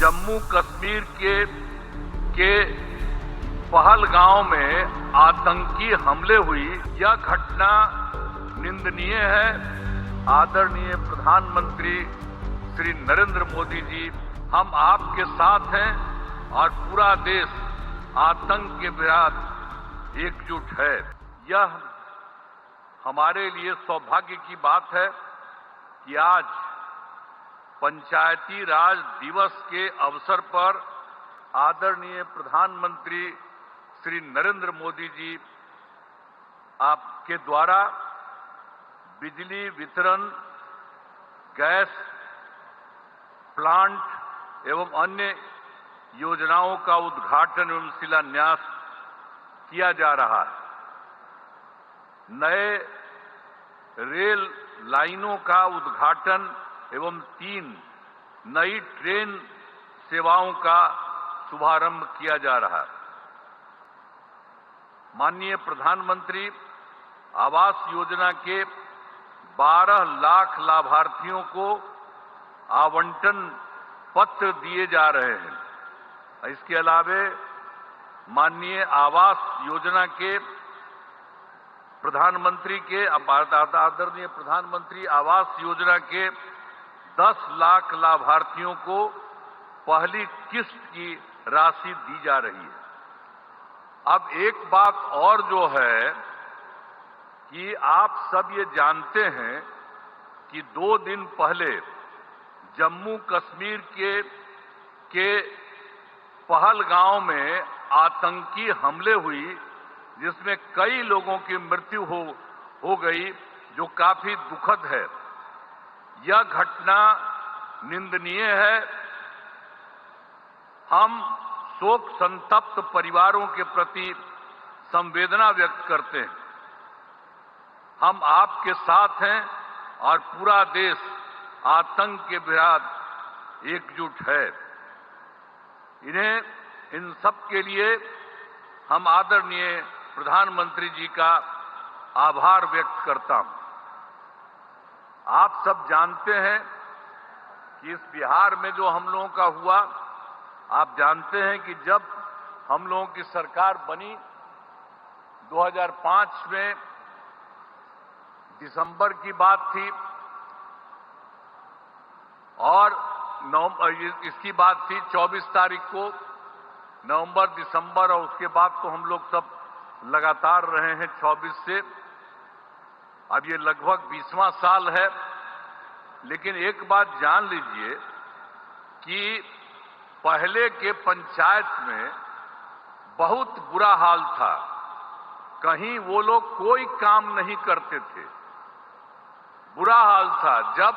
जम्मू कश्मीर के पहलगांव में आतंकी हमले हुई, यह घटना निंदनीय है। आदरणीय प्रधानमंत्री श्री नरेंद्र मोदी जी, हम आपके साथ हैं और पूरा देश आतंक के विरुद्ध एकजुट है। यह हमारे लिए सौभाग्य की बात है कि आज पंचायती राज दिवस के अवसर पर आदरणीय प्रधानमंत्री श्री नरेंद्र मोदी जी आपके द्वारा बिजली वितरण, गैस प्लांट एवं अन्य योजनाओं का उद्घाटन एवं शिलान्यास किया जा रहा है। नए रेल लाइनों का उद्घाटन एवं 3 नई ट्रेन सेवाओं का शुभारंभ किया जा रहा है। माननीय प्रधानमंत्री आवास योजना के 12 लाख लाभार्थियों को आवंटन पत्र दिए जा रहे हैं। इसके अलावे माननीय आवास योजना के आदरणीय प्रधानमंत्री आवास योजना के 10 लाख लाभार्थियों को पहली किस्त की राशि दी जा रही है। अब एक बात और जो है कि आप सब ये जानते हैं कि 2 दिन पहले जम्मू कश्मीर के पहलगांव में आतंकी हमले हुई, जिसमें कई लोगों की मृत्यु हो गई, जो काफी दुखद है। यह घटना निंदनीय है। हम शोक संतप्त परिवारों के प्रति संवेदना व्यक्त करते हैं। हम आपके साथ हैं और पूरा देश आतंक के विरुद्ध एकजुट है। इन सब के लिए हम आदरणीय प्रधानमंत्री जी का आभार व्यक्त करता हूं। आप सब जानते हैं कि इस बिहार में जो हम लोगों का हुआ, आप जानते हैं कि जब हम लोगों की सरकार बनी 2005 में दिसंबर की बात थी और इसकी बात थी 24 तारीख को, नवंबर, दिसंबर, और उसके बाद तो हम लोग सब लगातार रहे हैं 24 से। अब ये लगभग 20वां साल है। लेकिन एक बात जान लीजिए कि पहले के पंचायत में बहुत बुरा हाल था। कहीं वो लोग कोई काम नहीं करते थे, बुरा हाल था। जब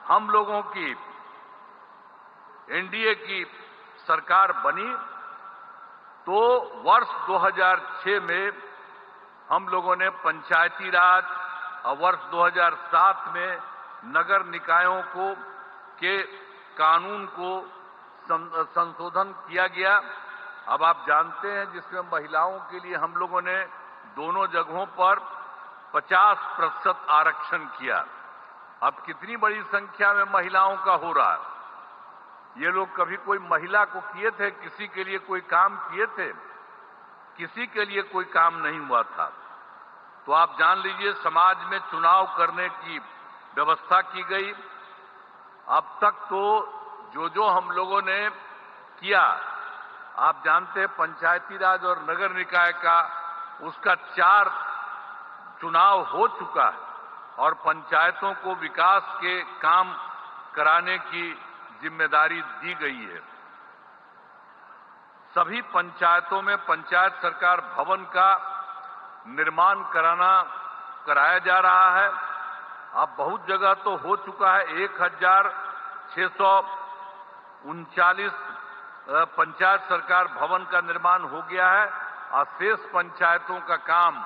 हम लोगों की एनडीए की सरकार बनी तो वर्ष 2006 में हम लोगों ने पंचायती राज और वर्ष 2007 में नगर निकायों के कानून को संशोधन किया गया। अब आप जानते हैं जिसमें महिलाओं के लिए हम लोगों ने दोनों जगहों पर 50% आरक्षण किया। अब कितनी बड़ी संख्या में महिलाओं का हो रहा है। ये लोग कभी कोई महिला को किए थे, किसी के लिए कोई काम किए थे? किसी के लिए कोई काम नहीं हुआ था। तो आप जान लीजिए समाज में चुनाव करने की व्यवस्था की गई। अब तक तो जो हम लोगों ने किया, आप जानते हैं पंचायती राज और नगर निकाय का उसका 4 चुनाव हो चुका है और पंचायतों को विकास के काम कराने की जिम्मेदारी दी गई है। सभी पंचायतों में पंचायत सरकार भवन का निर्माण कराया जा रहा है। अब बहुत जगह तो हो चुका है। 1639 पंचायत सरकार भवन का निर्माण हो गया है और शेष पंचायतों का काम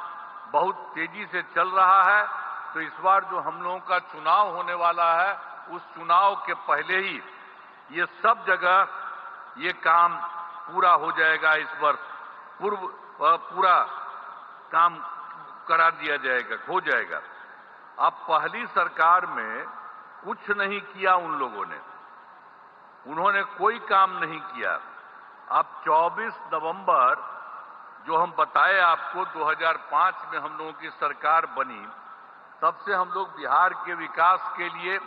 बहुत तेजी से चल रहा है। तो इस बार जो हम लोगों का चुनाव होने वाला है, उस चुनाव के पहले ही ये सब जगह ये काम पूरा हो जाएगा। इस वर्ष पूरा काम करा दिया जाएगा, हो जाएगा। अब पहली सरकार में कुछ नहीं किया उन लोगों ने। उन्होंने कोई काम नहीं किया। अब 24 नवंबर जो हम बताए आपको 2005 में हम लोगों की सरकार बनी, तब से हम लोग बिहार के विकास के लिए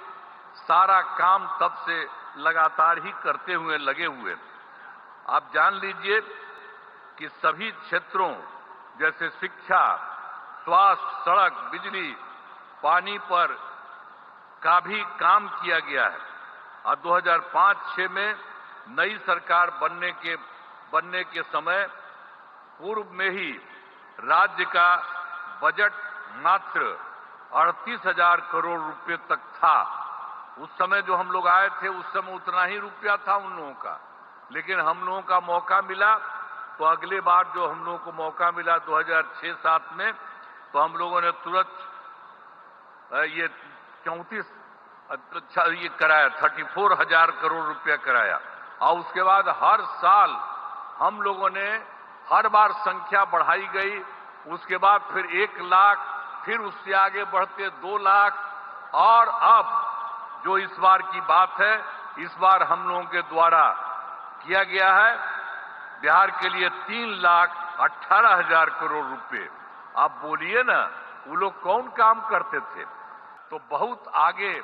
सारा काम तब से लगातार ही करते हुए लगे हुए। आप जान लीजिए कि सभी क्षेत्रों जैसे शिक्षा, स्वास्थ्य, सड़क, बिजली, पानी पर का भी काम किया गया है। और 2005-06 में नई सरकार बनने के समय पूर्व में ही राज्य का बजट मात्र 38,000 करोड़ रुपए तक था। उस समय जो हम लोग आए थे उस समय उतना ही रुपया था उन लोगों का, लेकिन हम लोगों का मौका मिला तो अगले बार जो हम लोगों को मौका मिला 2006-07 में, तो हम लोगों ने तुरंत ये 34,000 करोड़ रुपया कराया। और उसके बाद हर साल हम लोगों ने हर बार संख्या बढ़ाई गई। उसके बाद फिर 1 लाख, फिर उससे आगे बढ़ते 2 लाख, और अब जो इस बार की बात है, इस बार हम लोगों के द्वारा किया गया है बिहार के लिए 3,18,000 करोड़ रुपए। आप बोलिए ना, वो लोग कौन काम करते थे? तो बहुत आगे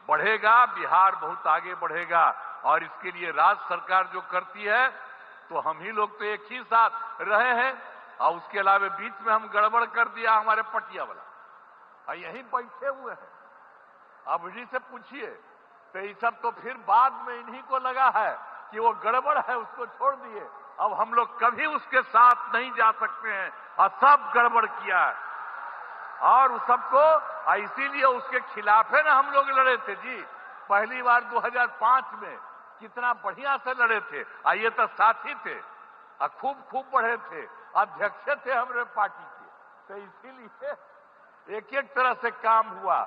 बढ़ेगा बिहार, बहुत आगे बढ़ेगा। और इसके लिए राज्य सरकार जो करती है, तो हम ही लोग तो एक ही साथ रहे हैं, और उसके अलावा बीच में हम गड़बड़ कर दिया हमारे पटिया वाला, और यहीं बैठे हुए हैं। अब इन्हीं से पूछिए, तो ये सब तो फिर बाद में इन्हीं को लगा है कि वो गड़बड़ है, उसको छोड़ दिए। अब हम लोग कभी उसके साथ नहीं जा सकते हैं, और सब गड़बड़ किया है, और उस सबको इसीलिए उसके खिलाफ है ना हम लोग लड़े थे जी। पहली बार 2005 में कितना बढ़िया से लड़े थे, ये तो साथी थे, खूब बढ़े थे, अध्यक्ष थे हमारे पार्टी के, तो इसीलिए एक एक तरह से काम हुआ।